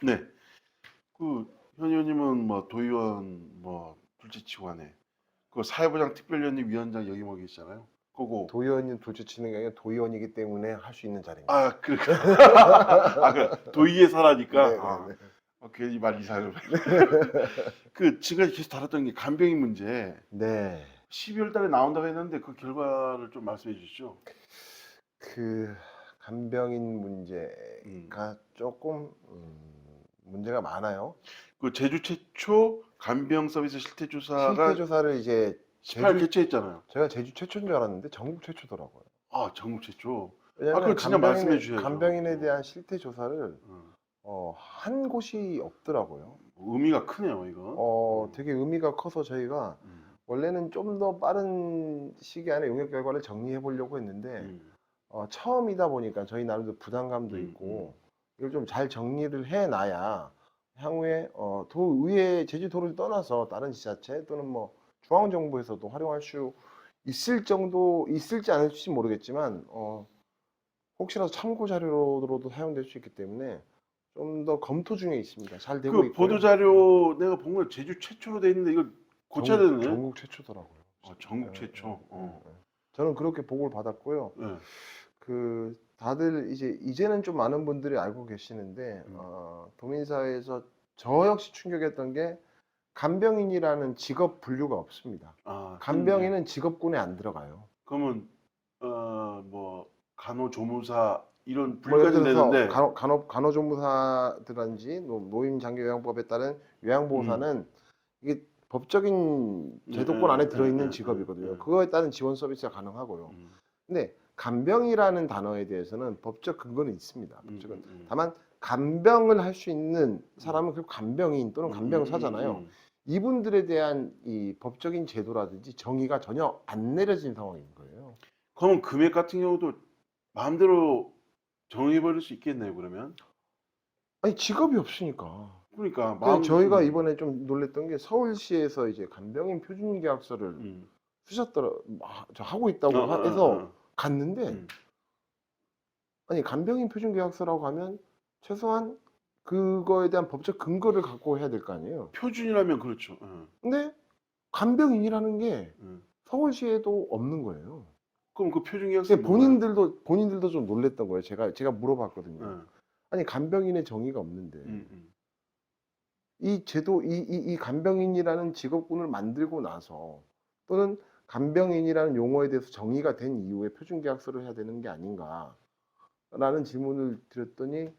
네. 현 의원님은 뭐 도의원 뭐 둘째치고 하네. 사회보장 특별위원회 위원장 여기 뭐 계시잖아요. 그거 도의원님 둘째치는 게 아니라 도의원이기 때문에 할 수 있는 자리입니다. 도의에 사라니까 네네네. 괜히 말 이상을 지금까지 계속 다뤘던 게 간병인 문제. 네. 12월 달에 나온다고 했는데 그 결과를 좀 말씀해 주시죠. 그 간병인 문제가 음. 조금 문제가 많아요. 제주 최초 간병 서비스 실태 조사가 실태 조사를 이제 18 제주 개최했잖아요. 제가 제주 최초인 줄 알았는데 전국 최초더라고요. 전국 최초. 왜냐하면 그거 진짜 말씀해 주셔야죠. 간병인에 대한 실태 조사를 음. 한 곳이 없더라고요. 의미가 크네요, 이건. 되게 의미가 커서 저희가 원래는 좀 더 빠른 시기 안에 용역 결과를 정리해 보려고 했는데 처음이다 보니까 저희 나름대로 부담감도 있고 이걸 좀 잘 정리를 해놔야 향후에 도의회 제주도를 떠나서 다른 지자체 또는 뭐 중앙정부에서도 활용할 수 있을 정도 있을지 않을지 모르겠지만 혹시라도 참고 자료로도 사용될 수 있기 때문에 좀 더 검토 중에 있습니다. 잘 되고 있고요. 보도 자료 내가 본 건 제주 최초로 돼 있는데 이거 고쳐야 되네. 전국 최초더라고요. 전국 최초. 저는 그렇게 보고를 받았고요. 네. 다들 이제는 좀 많은 분들이 알고 계시는데 도민사회에서 저 역시 충격이었던 게 간병인이라는 직업 분류가 없습니다. 간병인은 직업군에 안 들어가요. 그러면 뭐 간호조무사 이런 뭐 예를 분류까지 들어서 되는데 간호조무사들한지 노임장려요양법에 따른 요양보호사는 이게 법적인 제도권 안에 들어있는 직업이거든요. 그거에 따른 지원 서비스가 가능하고요. 근데 간병이라는 단어에 대해서는 법적 근거는 있습니다. 다만 간병을 할 수 있는 사람은 그 간병인 또는 간병사잖아요. 이분들에 대한 이 법적인 제도라든지 정의가 전혀 안 내려진 상황인 거예요. 그러면 금액 같은 경우도 마음대로 정해버릴 수 있겠네요, 그러면? 아니 직업이 없으니까. 그러니까 저희가 이번에 좀 놀랬던 게 서울시에서 이제 간병인 표준계약서를 하고 있다고 해서 갔는데 아니 간병인 표준계약서라고 하면 최소한 그거에 대한 법적 근거를 갖고 해야 될 거 아니에요. 표준이라면 그렇죠. 근데 간병인이라는 게 서울시에도 없는 거예요. 그럼 그 표준계약서 본인들도 좀 놀랬던 거예요. 제가 물어봤거든요. 아니 간병인의 정의가 없는데 이 제도 이 간병인이라는 직업군을 만들고 나서 또는 간병인이라는 용어에 대해서 정의가 된 이후에 표준계약서를 해야 되는 게 아닌가라는 질문을 드렸더니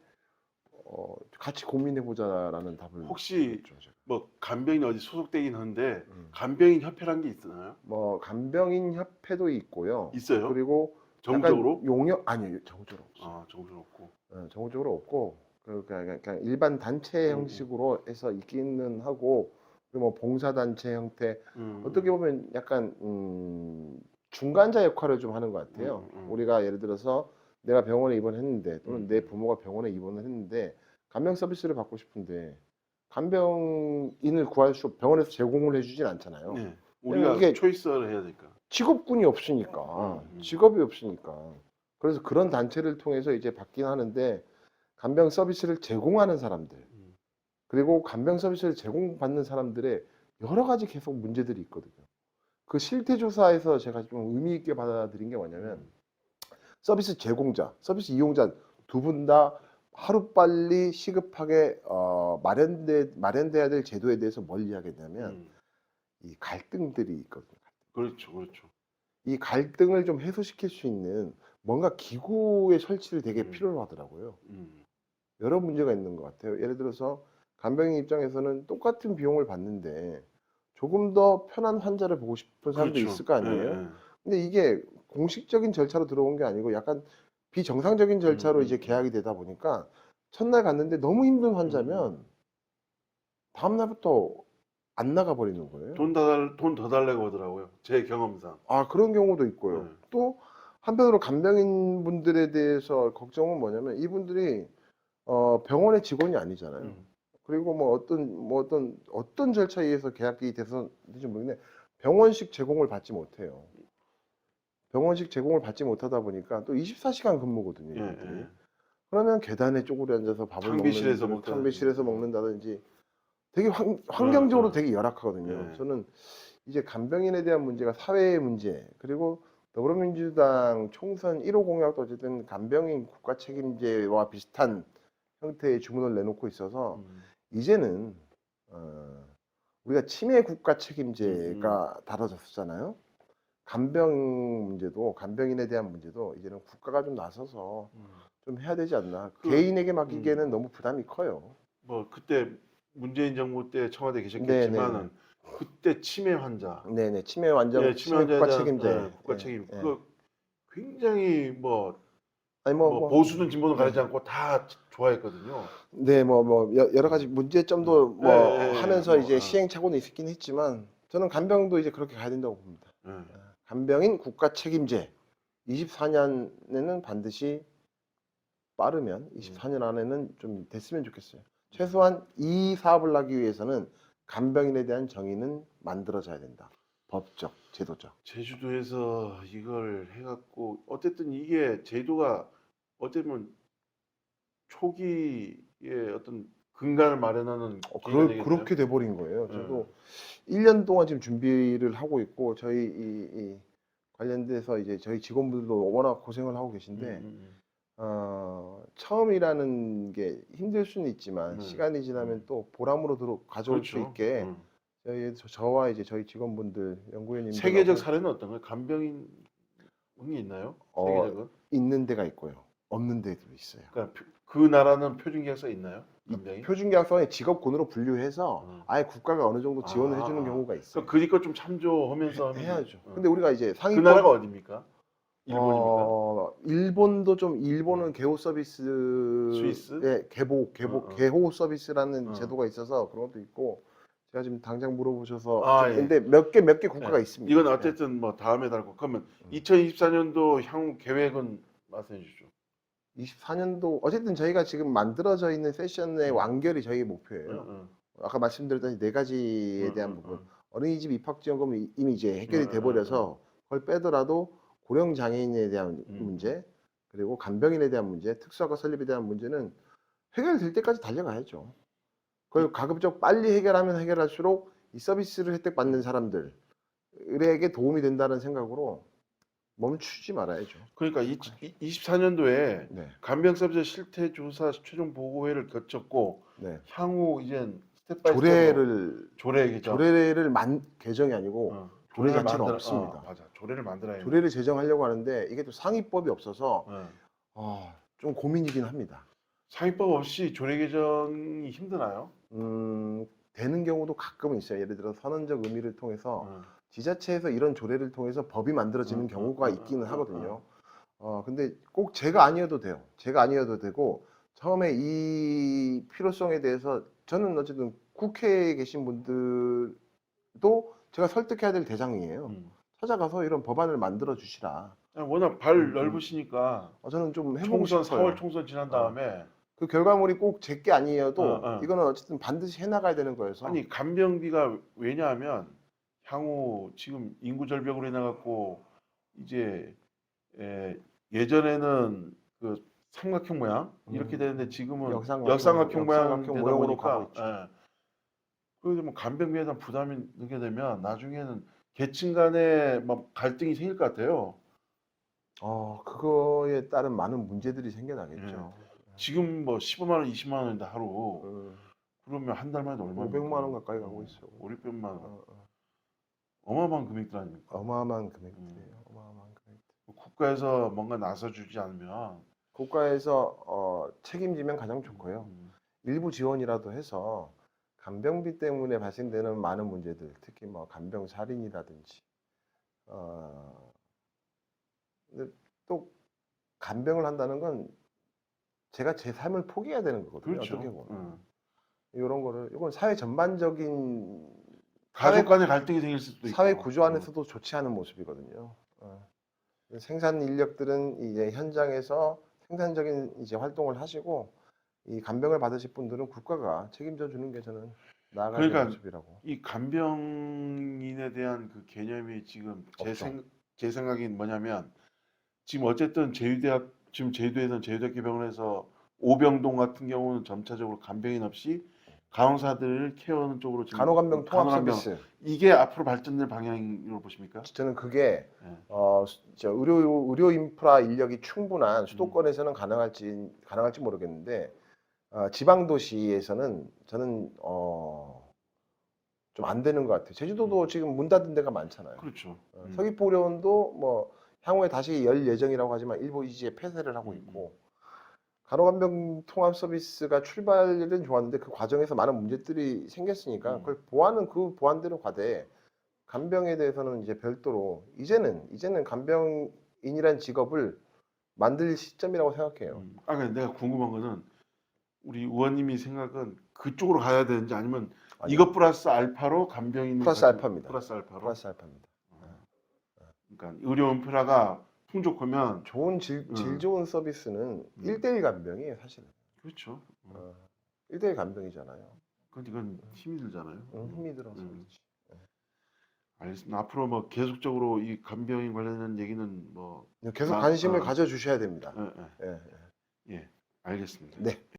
같이 고민해 보자라는 답을 혹시 드렸죠, 제가. 뭐 간병인이 어디 소속되긴 하는데 간병인 협회란 게 있나요? 뭐 간병인 협회도 있고요. 있어요? 그리고 정적으로? 아니요, 정부적으로 없어요. 정부적으로 없고. 정부적으로 없고 그러니까 일반 단체 형식으로 해서 있기는 하고 그리고 뭐 봉사단체 형태 어떻게 보면 약간 중간자 역할을 좀 하는 것 같아요. 우리가 예를 들어서 내가 병원에 입원했는데 또는 내 부모가 병원에 입원을 했는데 간병 서비스를 받고 싶은데 간병인을 구할 수 병원에서 제공을 해주진 않잖아요. 네. 우리가 이게 초이스를 해야 되니까. 직업군이 없으니까 직업이 없으니까 그래서 그런 단체를 통해서 이제 받긴 하는데 간병 서비스를 제공하는 사람들 그리고 간병 서비스를 제공받는 사람들의 여러 가지 계속 문제들이 있거든요. 그 실태조사에서 제가 좀 의미 있게 받아들인 게 뭐냐면 서비스 제공자, 서비스 이용자 두 분 다 하루빨리 시급하게 마련돼야 될 제도에 대해서 뭘 이야기하냐면 이 갈등들이 있거든요. 그렇죠. 이 갈등을 좀 해소시킬 수 있는 뭔가 기구의 설치를 되게 필요로 하더라고요. 여러 문제가 있는 것 같아요. 예를 들어서 간병인 입장에서는 똑같은 비용을 받는데 조금 더 편한 환자를 보고 싶은 사람도 있을 거 아니에요. 근데 이게 공식적인 절차로 들어온 게 아니고 약간 비정상적인 절차로 이제 계약이 되다 보니까 첫날 갔는데 너무 힘든 환자면 다음 날부터 안 나가 버리는 거예요. 돈 더 달라고 하더라고요. 제 경험상. 그런 경우도 있고요. 또 한편으로 간병인 분들에 대해서 걱정은 뭐냐면 이분들이 병원의 직원이 아니잖아요. 그리고 뭐 어떤 절차에 의해서 계약이 돼서인지 모르겠는데 병원식 제공을 받지 못해요. 병원식 제공을 받지 못하다 보니까 또 24시간 근무거든요, 이분들이. 그러면 계단에 쪼그려 앉아서 밥을 탕비실에서 먹는 먹다든지. 탕비실에서 먹는다든지 되게 환경적으로 어. 되게 열악하거든요. 네. 저는 이제 간병인에 대한 문제가 사회의 문제, 그리고 더불어민주당 총선 1호 공약도 어쨌든 간병인 국가 책임제와 비슷한 형태의 주문을 내놓고 있어서 음. 이제는 우리가 치매 국가 책임제가 다뤄졌었잖아요. 간병 문제도, 간병인에 대한 문제도 이제는 국가가 좀 나서서 좀 해야 되지 않나. 개인에게 맡기기에는 너무 부담이 커요. 뭐 그때 문재인 정부 때 청와대 네네네. 계셨겠지만은 그때 치매 환자, 네네. 치매 완전 예, 치매 치매 국가 환자에 대한 책임제. 국가 예, 책임, 예. 그거 굉장히 뭐 아니 보수든 진보든 네. 가리지 않고 다 좋아했거든요. 네, 여러 가지 문제점도 예, 예, 예, 하면서 뭐, 이제 시행착오는 있긴 했지만 저는 간병도 이제 그렇게 가야 된다고 봅니다. 예. 간병인 국가 책임제 24년에는 반드시 빠르면 24년 안에는 좀 됐으면 좋겠어요. 최소한 이 사업을 하기 위해서는 간병인에 대한 정의는 만들어져야 된다. 법적, 제도적. 제주도에서 이걸 해갖고 어쨌든 이게 제도가 어쩌면 초기에 어떤 근간을 마련하는 계기가 되겠네요. 그렇게 돼버린 거예요. 예. 저도 1년 동안 지금 준비를 하고 있고 저희 이 관련돼서 이제 저희 직원분들도 워낙 고생을 하고 계신데 처음이라는 게 힘들 수는 있지만 네. 시간이 지나면 또 보람으로 가져올 수 그렇죠. 있게 저와 이제 저희 직원분들 연구위원님들 세계적 사례는 어떤가요? 간병인이 있나요? 세계적은? 있는 데가 있고요. 없는 데도 있어요. 그러니까 그 나라는 표준계약서 있나요? 이 간병인? 표준계약서에 직업군으로 분류해서 아예 국가가 어느 정도 지원을 아, 해주는 경우가 있어요. 그 것 좀 참조하면서 해야죠. 어. 근데 우리가 이제 그 상위법 나라가 어디입니까? 일본입니까? 일본도 좀 일본은 개호 서비스의 스위스? 개호 서비스라는 어. 제도가 있어서 그런 것도 있고 제가 지금 당장 물어보셔서 아, 예. 근데 몇 개 국가가 있습니다. 이건 어쨌든 뭐 다음에 다루고 그러면 2024년도 향후 계획은 말씀해 주시죠. 24년도 어쨌든 저희가 지금 만들어져 있는 세션의 완결이 저희의 목표예요. 아까 말씀드렸던 네 가지에 대한 부분. 어린이집 입학지원금은 이미 이제 해결이 돼버려서 그걸 빼더라도 고령 장애인에 대한 문제, 그리고 간병인에 대한 문제, 특수학과 설립에 대한 문제는 해결될 때까지 달려가야죠. 그걸 가급적 빨리 해결하면 해결할수록 이 서비스를 혜택받는 사람들에게 도움이 된다는 생각으로 멈추지 말아야죠. 그러니까 24년도에 네, 간병 서비스 실태 조사 최종 보고회를 거쳤고 네. 향후 이제 스텝 바이 스텝으로 조례를 조례 개정이 아니고 조례 자체가 없습니다. 맞아. 조례를 만들어야 해요. 조례를 제정하려고 하는데 이게 또 상위법이 없어서 좀 고민이긴 합니다. 상위법 없이 조례 개정이 힘드나요? 되는 경우도 가끔은 있어요. 예를 들어 선언적 의미를 통해서 지자체에서 이런 조례를 통해서 법이 만들어지는 경우가 있기는 하거든요. 근데 꼭 제가 아니어도 돼요. 제가 아니어도 되고 처음에 이 필요성에 대해서 저는 어쨌든 국회에 계신 분들도 제가 설득해야 될 대상이에요. 찾아가서 이런 법안을 만들어 주시라. 워낙 발 넓으시니까 저는 좀 해보고 총선 싶어요. 4월 총선 지난 다음에 그 결과물이 꼭 제 게 아니어도 이거는 어쨌든 반드시 해나가야 되는 거여서. 아니 간병비가 왜냐하면 향후 지금 인구 절벽으로 인해 갖고 이제 예전에는 그 삼각형 모양 이렇게 되는데 지금은 역삼각형 모양 되다 모양으로 보니까 가고 있죠. 그래서 뭐 간병비에 대한 부담이 느게 되면 나중에는 계층 간에 막 갈등이 생길 것 같아요. 그거에 따른 많은 문제들이 생겨나겠죠. 지금 뭐 15만 원, 20만 원인데 하루 그러면 한 달 만에 얼마입니까? 500만 원 가까이 가고 있어요. 5, 600만 원. 어마어마한 금액들 아닙니까? 어마어마한 금액들이에요. 어마어마한 금액. 국가에서 뭔가 나서주지 않으면 국가에서 책임지면 가장 좋고요. 일부 지원이라도 해서 간병비 때문에 발생되는 많은 문제들, 특히 뭐 간병 살인이라든지, 근데 또 간병을 한다는 건 제가 제 삶을 포기해야 되는 거거든요. 그렇죠. 어떻게 보면 이건 사회 전반적인 가족 간의 갈등이 생길 수도 있고 사회 구조 안에서도 좋지 않은 모습이거든요. 생산 인력들은 이제 현장에서 생산적인 이제 활동을 하시고 이 간병을 받으실 분들은 국가가 책임져 주는 게 저는 나아가는 그러니까 모습이라고. 이 간병인에 대한 그 개념이 지금 제 생각이 뭐냐면 지금 어쨌든 지금 제주도에서는 제주대학교병원에서 오병동 같은 경우는 점차적으로 간병인 없이 간호사들을 케어하는 쪽으로 지금 간호간병 통합 간호간병, 서비스. 이게 앞으로 발전될 방향으로 보십니까? 저는 그게 예. 저 의료 인프라 인력이 충분한 수도권에서는 가능할지 모르겠는데 지방 도시에서는 저는 좀 안 되는 것 같아요. 제주도도 지금 문 닫은 데가 많잖아요. 그렇죠. 서귀포의료원도 뭐 향후에 다시 열 예정이라고 하지만 일부 이제 폐쇄를 하고 있고 간호간병 통합 서비스가 출발은 좋았는데 그 과정에서 많은 문제들이 생겼으니까 그걸 보완은 그 보완대로 가되 간병에 대해서는 이제 별도로 이제는 간병인이란 직업을 만들 시점이라고 생각해요. 근데 내가 궁금한 거는 우리 의원님이 생각은 그쪽으로 가야 되는지 아니면 아니요. 이것 플러스 알파로 간병인을 플러스 가진- 알파입니다. 플러스 알파로. 플러스 알파입니다. 그러니까 의료 인프라가 풍족하면 좋은 질 좋은 서비스는 1대1 간병이에요, 사실은. 그렇죠. 1대1 간병이잖아요. 근데 이건 힘이 들잖아요. 힘이 들어서 그렇지. 알겠습니다. 앞으로 뭐 계속적으로 이 간병인 관련된 얘기는 뭐 계속 관심을 어. 가져주셔야 됩니다. 예, 예. 예. 예, 알겠습니다. 네.